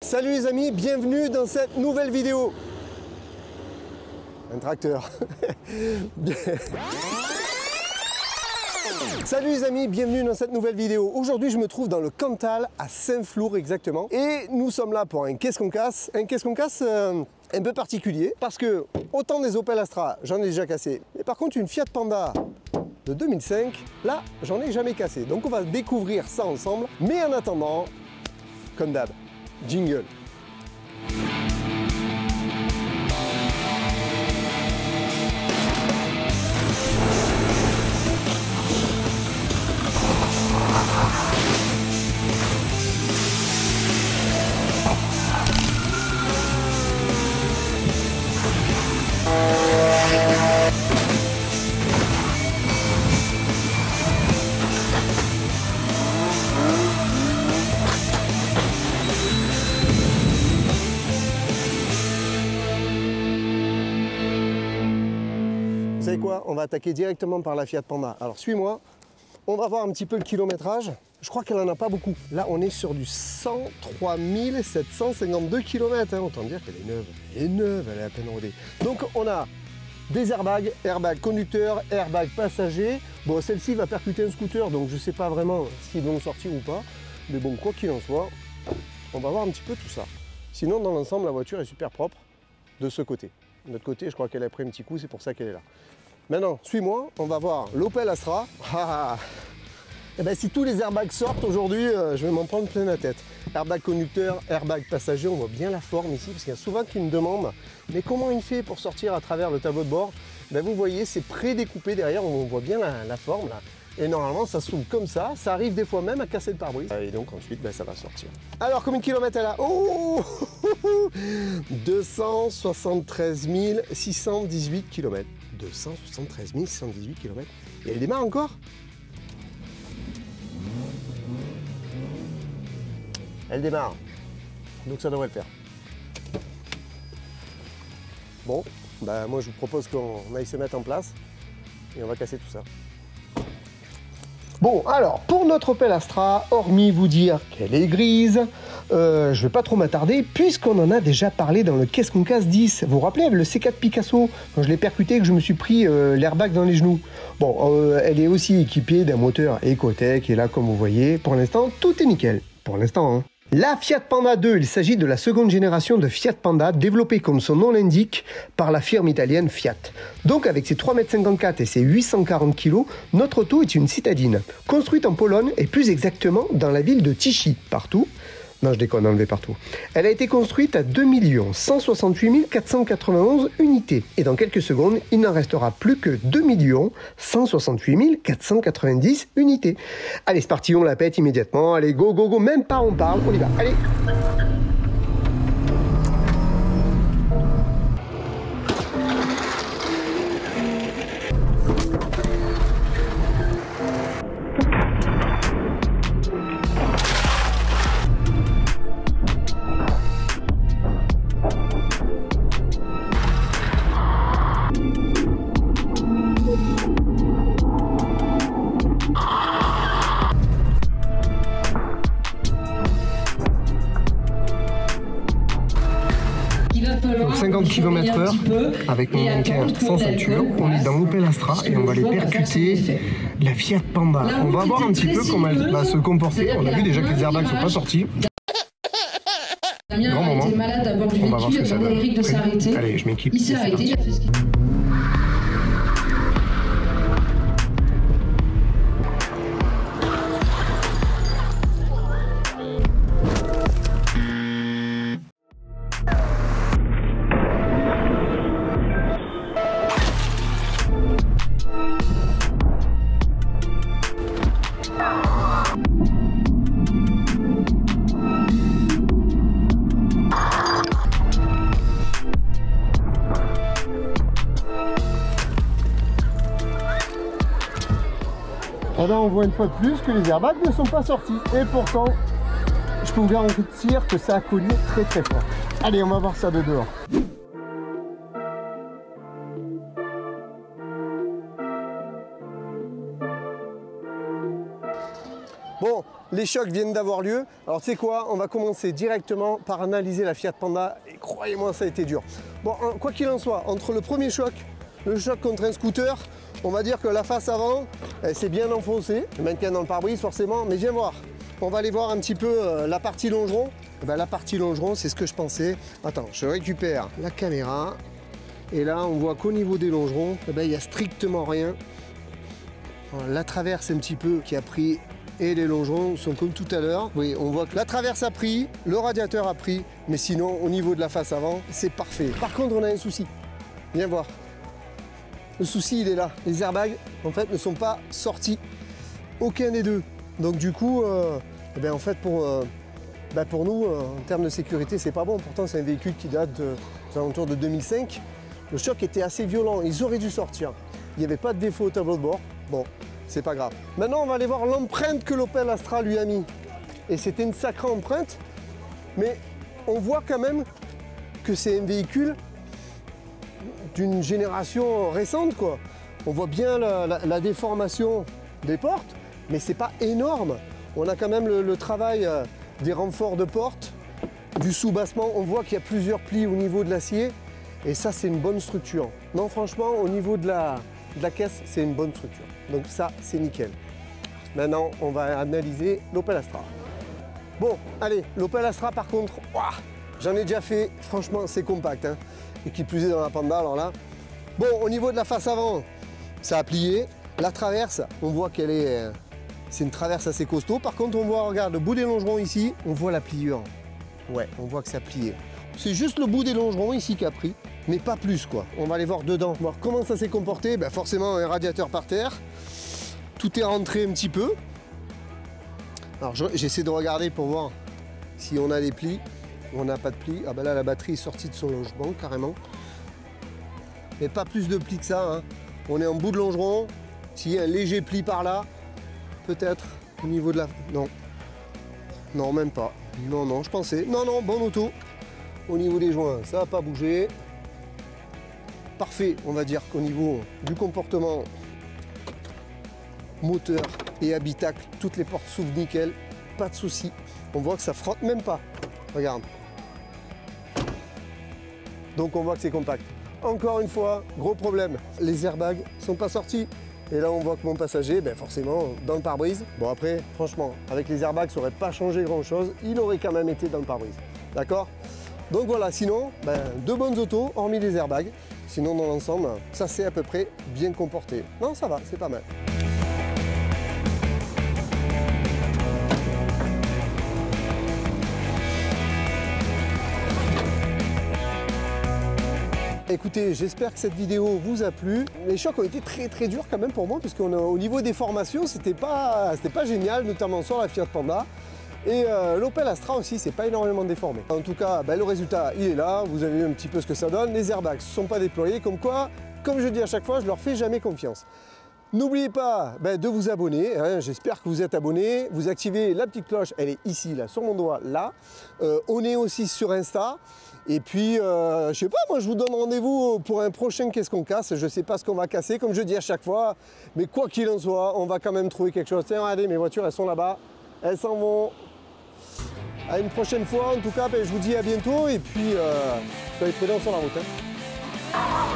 Salut les amis, bienvenue dans cette nouvelle vidéo. Un tracteur. Salut les amis, bienvenue dans cette nouvelle vidéo. Aujourd'hui je me trouve dans le Cantal à Saint-Flour exactement. Et nous sommes là pour un qu'est-ce qu'on casse. Un qu'est-ce qu'on casse un peu particulier. Parce que autant des Opel Astra, j'en ai déjà cassé. Mais par contre une Fiat Panda de 2005, là j'en ai jamais cassé. Donc on va découvrir ça ensemble. Mais en attendant, comme d'hab, jingle. Vous savez quoi? On va attaquer directement par la Fiat Panda. Alors suis-moi, on va voir un petit peu le kilométrage. Je crois qu'elle en a pas beaucoup. Là, on est sur du 103 752 km. Autant dire qu'elle est neuve. Elle est neuve, elle est à peine rodée. Donc on a des airbags, airbag conducteur, airbag passager. Bon, celle-ci va percuter un scooter, donc je sais pas vraiment s'ils vont sortir ou pas. Mais bon, quoi qu'il en soit, on va voir un petit peu tout ça. Sinon, dans l'ensemble, la voiture est super propre de ce côté. De l'autre côté, je crois qu'elle a pris un petit coup, c'est pour ça qu'elle est là. Maintenant, suis-moi, on va voir l'Opel Astra. Et ben, si tous les airbags sortent aujourd'hui, je vais m'en prendre plein la tête. Airbag conducteur, airbag passager, on voit bien la forme ici, parce qu'il y a souvent qui me demandent mais comment il fait pour sortir à travers le tableau de bord? Ben, vous voyez, c'est pré-découpé derrière, on voit bien la forme là. Et normalement, ça s'ouvre comme ça arrive des fois même à casser le pare-brise. Et donc ensuite, ben, ça va sortir. Alors, combien de kilomètres elle a? Oh 273 618 km. 273 618 km. Et elle démarre encore? Elle démarre. Donc ça devrait le faire. Bon, bah moi je vous propose qu'on aille se mettre en place et on va casser tout ça. Bon, alors, pour notre Opel Astra, hormis vous dire qu'elle est grise, je vais pas trop m'attarder, puisqu'on en a déjà parlé dans le Qu'est-ce qu'on casse 10. Vous vous rappelez, avec le C4 Picasso, quand je l'ai percuté, que je me suis pris l'airbag dans les genoux. Bon, elle est aussi équipée d'un moteur Ecotec, et là, comme vous voyez, pour l'instant, tout est nickel. Pour l'instant, hein. La Fiat Panda 2, il s'agit de la seconde génération de Fiat Panda, développée comme son nom l'indique par la firme italienne Fiat. Donc avec ses 3,54 m et ses 840 kg, notre auto est une citadine, construite en Pologne et plus exactement dans la ville de Tichy, partout. Non, je déconne, enlevé partout. Elle a été construite à 2 168 491 unités. Et dans quelques secondes, il n'en restera plus que 2 168 490 unités. Allez, c'est parti, on la pète immédiatement. Allez, go, go, go, même pas on parle, on y va. Allez. Donc 50 km/h avec mon mannequin sans ceinture, on est dans l'Opel Astra et on va aller percuter la Fiat Panda. On va voir un petit peu comment elle va se comporter. On a vu déjà que les airbags ne sont pas sortis. Grand moment. On va voir ce que ça donne. Allez, je m'équipe. C'est parti. Eh ben, on voit une fois de plus que les airbags ne sont pas sortis. Et pourtant, je peux vous garantir que ça a cogné très très fort. Allez, on va voir ça de dehors. Bon, les chocs viennent d'avoir lieu. Alors tu sais quoi, on va commencer directement par analyser la Fiat Panda. Et croyez-moi, ça a été dur. Bon, quoi qu'il en soit, entre le premier choc, le choc contre un scooter, on va dire que la face avant, elle s'est bien enfoncée. Je maintiens dans le pare-brise forcément, mais viens voir. On va aller voir un petit peu la partie longeron. Ben, la partie longeron, c'est ce que je pensais. Attends, je récupère la caméra. Et là, on voit qu'au niveau des longerons, eh ben, il n'y a strictement rien. Alors, la traverse un petit peu qui a pris et les longerons sont comme tout à l'heure. Oui, on voit que la traverse a pris, le radiateur a pris, mais sinon, au niveau de la face avant, c'est parfait. Par contre, on a un souci. Viens voir. Le souci, il est là. Les airbags, en fait, ne sont pas sortis. Aucun des deux. Donc du coup, eh bien, en fait, pour nous, en termes de sécurité, c'est pas bon. Pourtant, c'est un véhicule qui date aux alentours de 2005. Le choc était assez violent. Ils auraient dû sortir. Il n'y avait pas de défaut au tableau de bord. Bon, c'est pas grave. Maintenant, on va aller voir l'empreinte que l'Opel Astra lui a mis. Et c'était une sacrée empreinte. Mais on voit quand même que c'est un véhicule d'une génération récente, quoi. On voit bien la déformation des portes. Mais c'est pas énorme. On a quand même le travail des renforts de porte, du sous-bassement. On voit qu'il y a plusieurs plis au niveau de l'acier. Et ça, c'est une bonne structure. Non, franchement, au niveau de la caisse, c'est une bonne structure. Donc ça, c'est nickel. Maintenant, on va analyser l'Opel Astra. Bon, allez, l'Opel Astra, par contre, j'en ai déjà fait. Franchement, c'est compact. Hein. Et qui plus est dans la Panda, alors là. Bon, au niveau de la face avant, ça a plié. La traverse, on voit qu'elle est... c'est une traverse assez costaud. Par contre, on voit, regarde, le bout des longerons ici, on voit la pliure. Ouais, on voit que ça a plié. C'est juste le bout des longerons ici qui a pris, mais pas plus, quoi. On va aller voir dedans, voir comment ça s'est comporté. Ben, forcément, un radiateur par terre. Tout est rentré un petit peu. Alors, j'essaie de regarder pour voir si on a des plis. On n'a pas de plis. Ah ben là, la batterie est sortie de son logement, carrément. Mais pas plus de plis que ça. Hein. On est en bout de longeron. S'il y a un léger pli par là, peut-être au niveau de la... Non. Non, même pas. Non, non, je pensais. Non, non, bonne auto. Au niveau des joints, ça n'a pas bougé. Parfait, on va dire qu'au niveau du comportement moteur et habitacle, toutes les portes s'ouvrent nickel, pas de souci. On voit que ça frotte même pas. Regarde. Donc on voit que c'est compact. Encore une fois, gros problème, les airbags sont pas sortis. Et là on voit que mon passager, ben forcément, dans le pare-brise. Bon après, franchement, avec les airbags, ça n'aurait pas changé grand-chose. Il aurait quand même été dans le pare-brise. D'accord? Donc voilà, sinon, ben, deux bonnes autos, hormis les airbags. Sinon, dans l'ensemble, ça s'est à peu près bien comporté. Non, ça va, c'est pas mal. Écoutez, j'espère que cette vidéo vous a plu. Les chocs ont été très durs quand même pour moi, parce qu'au niveau des formations, c'était pas génial, notamment sur la Fiat Panda. Et l'Opel Astra aussi, c'est pas énormément déformé. En tout cas, ben, le résultat, il est là. Vous avez vu un petit peu ce que ça donne. Les airbags ne sont pas déployés, comme quoi, comme je dis à chaque fois, je leur fais jamais confiance. N'oubliez pas de vous abonner, hein, j'espère que vous êtes abonnés. Vous activez la petite cloche, elle est ici, là, sur mon doigt, là. On est aussi sur Insta. Et puis, je sais pas, moi je vous donne rendez-vous pour un prochain Qu'est-ce qu'on casse. Je sais pas ce qu'on va casser, comme je dis à chaque fois. Mais quoi qu'il en soit, on va quand même trouver quelque chose. Tiens, regardez, mes voitures, elles sont là-bas. Elles s'en vont. À une prochaine fois, en tout cas, je vous dis à bientôt. Et puis, soyez prudents sur la route. Hein.